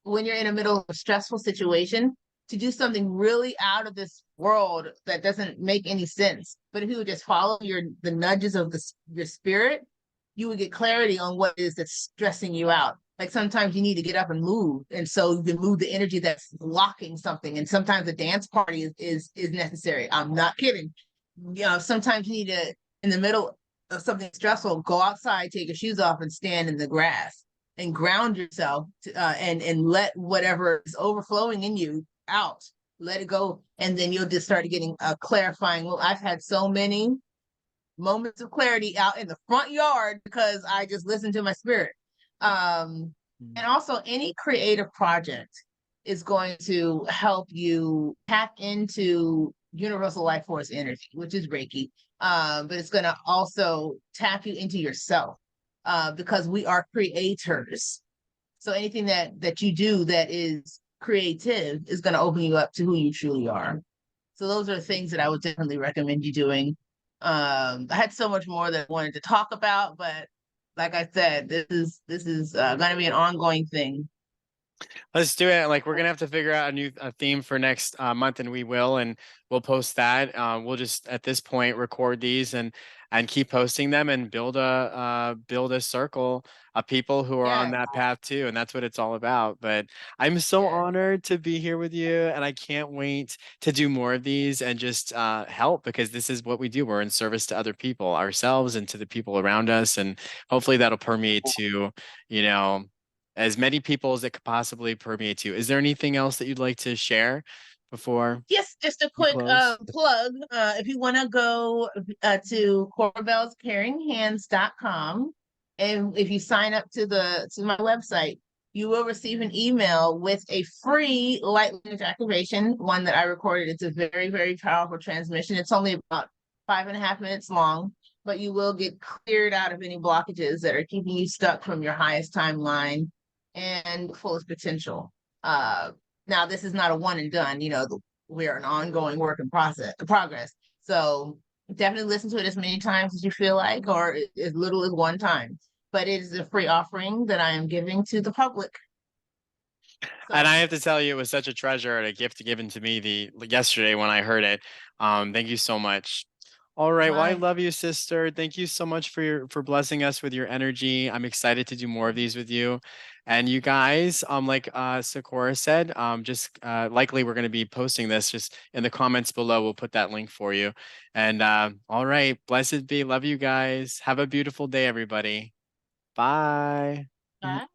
when you're in the middle of a stressful situation to do something really out of this world that doesn't make any sense. But if you would just follow the nudges of your spirit, you would get clarity on what it is that's stressing you out. Like sometimes you need to get up and move, and so you can move the energy that's blocking something. And sometimes a dance party is necessary. I'm not kidding. Sometimes you need to, in the middle of something stressful, go outside, take your shoes off, and stand in the grass and ground yourself and let whatever is overflowing in you out. Let it go, and then you'll just start getting a clarifying. Well, I've had so many moments of clarity out in the front yard because I just listened to my spirit. And also, any creative project is going to help you tap into universal life force energy, which is Reiki. But it's going to also tap you into yourself because we are creators. So anything that you do that is creative is going to open you up to who you truly are. So those are things that I would definitely recommend you doing. I had so much more that I wanted to talk about, but like I said, this is going to be an ongoing thing. Let's do it. Like we're gonna have to figure out a theme for next month, and we will, and we'll post that. We'll just at this point record these and keep posting them and build a circle of people who are on Yeah, that path too, and that's what it's all about. But I'm so yeah. honored to be here with you, and I can't wait to do more of these and just help, because this is what we do. We're in service to other people, ourselves, and to the people around us, and hopefully that'll permeate to you know as many people as it could possibly permeate to. Is there anything else that you'd like to share before Yes, just a we quick close? plug. If you want to go to corbellscaringhands.com, and if you sign up to my website, you will receive an email with a free light language activation, one that I recorded. It's a very, very powerful transmission. It's only about 5.5 minutes long, but you will get cleared out of any blockages that are keeping you stuck from your highest timeline and fullest potential. Uh, Now this is not a one and done, we're an ongoing work in progress. So definitely listen to it as many times as you feel like, or as little as one time. But it is a free offering that I am giving to the public. And I So have to tell you, it was such a yesterday and a gift given to me yesterday when I heard it. Thank you so much. All right. Well, I my love you, sister. Thank you so much for blessing us with your energy. I'm excited to do more of these with you. And you guys, like Sakura said, just likely we're going to be posting this just in the comments below. We'll put that link for you. And all right, blessed be. Love you guys. Have a beautiful day, everybody. Bye. Bye.